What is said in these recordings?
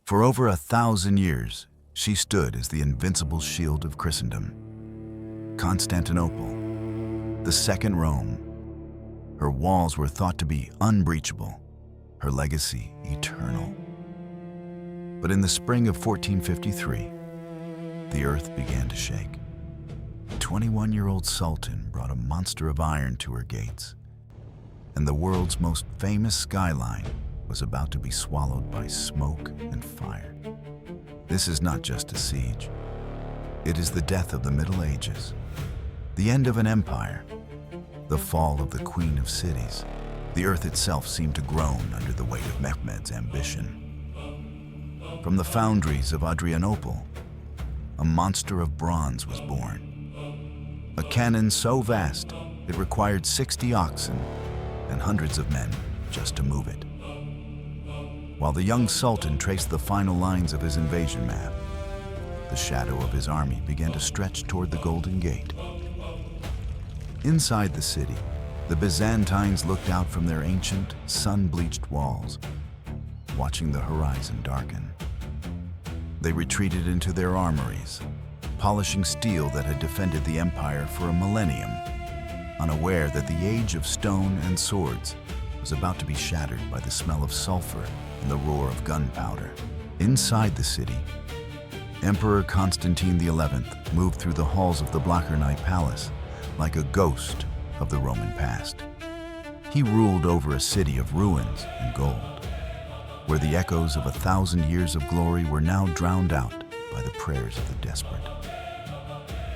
For over 1,000 years, she stood as the invincible shield of Christendom. Constantinople, the second Rome. Her walls were thought to be unbreachable, her legacy eternal. But in the spring of 1453, the earth began to shake. The 21-year-old Sultan brought a monster of iron to her gates, and the world's most famous skyline was about to be swallowed by smoke and fire. This is not just a siege. It is the death of the Middle Ages, the end of an empire, the fall of the Queen of Cities. The earth itself seemed to groan under the weight of Mehmed's ambition. From the foundries of Adrianople, a monster of bronze was born. A cannon so vast, it required 60 oxen and hundreds of men just to move it. While the young Sultan traced the final lines of his invasion map, the shadow of his army began to stretch toward the Golden Gate. Inside the city, the Byzantines looked out from their ancient, sun-bleached walls, watching the horizon darken. They retreated into their armories, polishing steel that had defended the empire for a millennium, unaware that the age of stone and swords was about to be shattered by the smell of sulfur and the roar of gunpowder. Inside the city, Emperor Constantine XI moved through the halls of the Byzantine palace like a ghost of the Roman past. He ruled over a city of ruins and gold, where the echoes of 1,000 years of glory were now drowned out by the prayers of the desperate.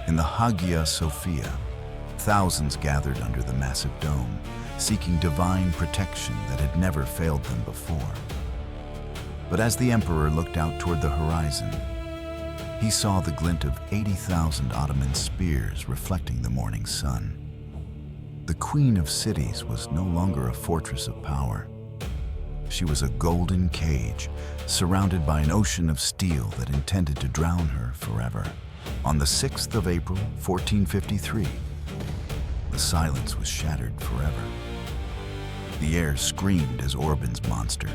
In the Hagia Sophia, thousands gathered under the massive dome, seeking divine protection that had never failed them before. But as the emperor looked out toward the horizon, he saw the glint of 80,000 Ottoman spears reflecting the morning sun. The Queen of Cities was no longer a fortress of power. She was a golden cage, surrounded by an ocean of steel that intended to drown her forever. On the 6th of April, 1453, the silence was shattered forever. The air screamed as Orban's monster,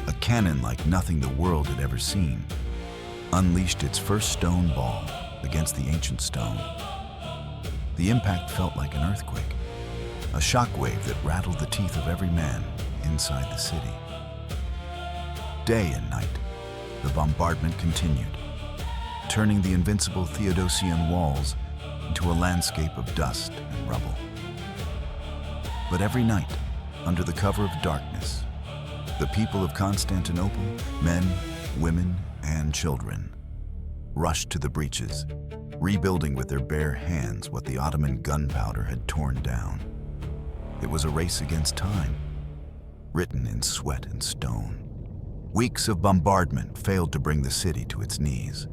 a cannon like nothing the world had ever seen, unleashed its first stone ball against the ancient stone. The impact felt like an earthquake, a shockwave that rattled the teeth of every man inside the city. Day and night, the bombardment continued, turning the invincible Theodosian walls into a landscape of dust and rubble. But every night, under the cover of darkness, the people of Constantinople, men, women, and children, rushed to the breaches, rebuilding with their bare hands what the Ottoman gunpowder had torn down. It was a race against time, written in sweat and stone. Weeks of bombardment failed to bring the city to its knees.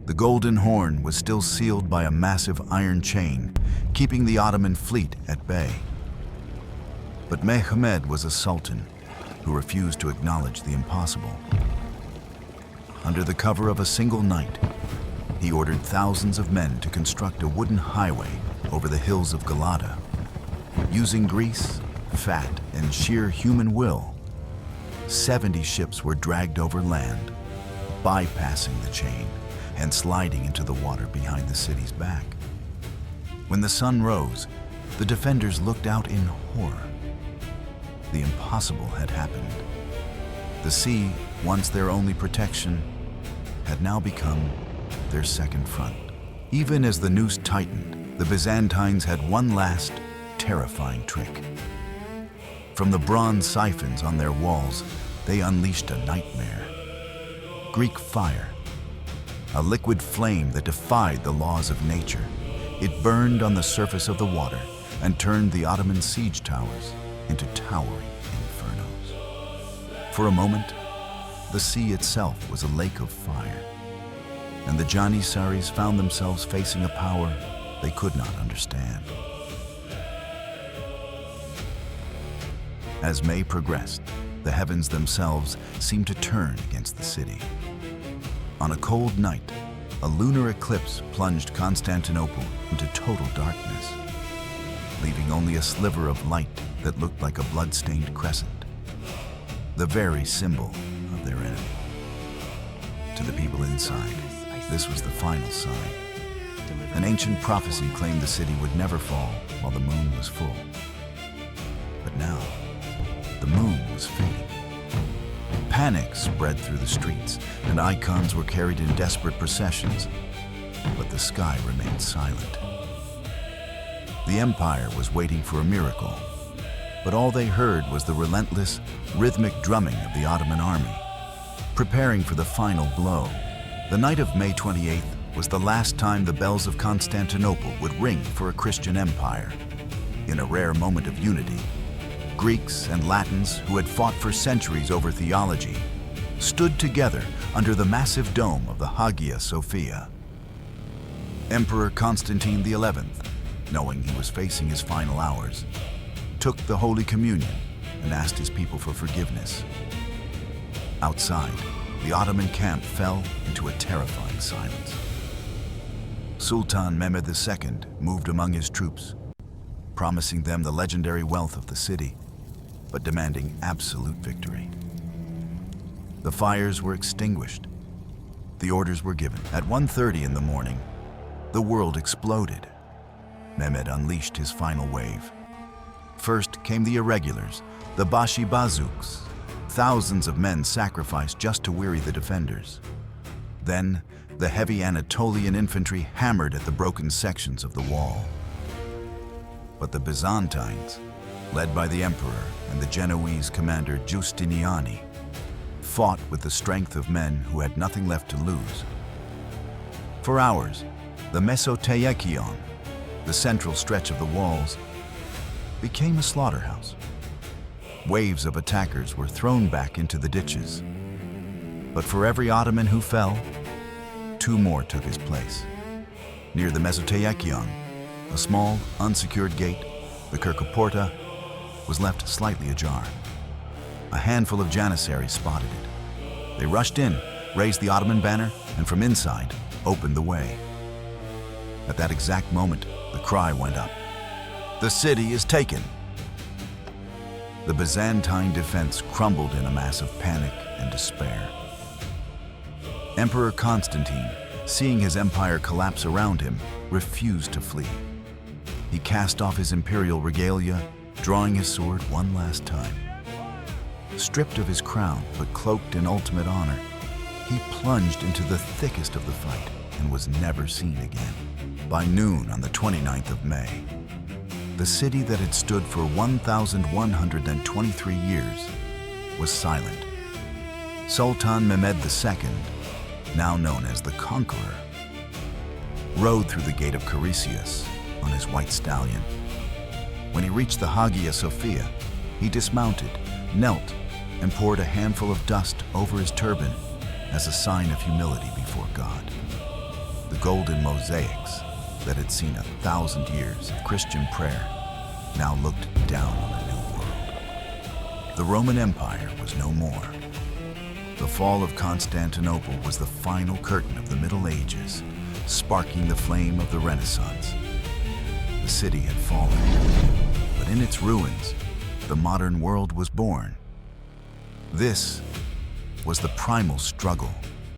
The Golden Horn was still sealed by a massive iron chain, keeping the Ottoman fleet at bay. But Mehmed was a sultan who refused to acknowledge the impossible. Under the cover of a single night, he ordered thousands of men to construct a wooden highway over the hills of Galata. Using grease, fat, and sheer human will, 70 ships were dragged over land, bypassing the chain and sliding into the water behind the city's back. When the sun rose, the defenders looked out in horror. The impossible had happened. The sea, once their only protection, had now become their second front. Even as the noose tightened, the Byzantines had one last, terrifying trick. From the bronze siphons on their walls, they unleashed a nightmare. Greek fire, a liquid flame that defied the laws of nature. It burned on the surface of the water and turned the Ottoman siege towers into towering infernos. For a moment, the sea itself was a lake of fire, and the Janissaries found themselves facing a power they could not understand. As May progressed, the heavens themselves seemed to turn against the city. On a cold night, a lunar eclipse plunged Constantinople into total darkness, leaving only a sliver of light that looked like a blood-stained crescent, the very symbol of their enemy. to the people inside. This was the final sign. An ancient prophecy claimed the city would never fall while the moon was full. But now, the moon was fading. Panic spread through the streets, and icons were carried in desperate processions, but the sky remained silent. The empire was waiting for a miracle, but all they heard was the relentless, rhythmic drumming of the Ottoman army, preparing for the final blow. The night of May 28th was the last time the bells of Constantinople would ring for a Christian empire. In a rare moment of unity, Greeks and Latins who had fought for centuries over theology stood together under the massive dome of the Hagia Sophia. Emperor Constantine XI, knowing he was facing his final hours, took the Holy Communion and asked his people for forgiveness. Outside, the Ottoman camp fell into a terrifying silence. Sultan Mehmed II moved among his troops, promising them the legendary wealth of the city, but demanding absolute victory. The fires were extinguished. The orders were given. At 1:30 in the morning, the world exploded. Mehmed unleashed his final wave. First came the irregulars, the Bashi Bazouks. Thousands of men sacrificed just to weary the defenders. Then, the heavy Anatolian infantry hammered at the broken sections of the wall. But the Byzantines, led by the emperor and the Genoese commander Giustiniani, fought with the strength of men who had nothing left to lose. For hours, the Mesotekion, the central stretch of the walls, became a slaughterhouse. Waves of attackers were thrown back into the ditches. But for every Ottoman who fell, two more took his place. Near the Mesotekion, a small, unsecured gate, the Kirkoporta, was left slightly ajar. A handful of Janissaries spotted it. They rushed in, raised the Ottoman banner, and from inside, opened the way. At that exact moment, the cry went up. "The city is taken!" The Byzantine defense crumbled in a mass of panic and despair. Emperor Constantine, seeing his empire collapse around him, refused to flee. He cast off his imperial regalia, drawing his sword one last time. Stripped of his crown, but cloaked in ultimate honor, he plunged into the thickest of the fight and was never seen again. By noon on the 29th of May, the city that had stood for 1,123 years was silent. Sultan Mehmed II, now known as the Conqueror, rode through the gate of Carisius on his white stallion. When he reached the Hagia Sophia, he dismounted, knelt, and poured a handful of dust over his turban as a sign of humility before God. The golden mosaics that had seen 1,000 years of Christian prayer now looked down on a new world. The Roman Empire was no more. The fall of Constantinople was the final curtain of the Middle Ages, sparking the flame of the Renaissance. The city had fallen, but in its ruins, the modern world was born. This was the primal struggle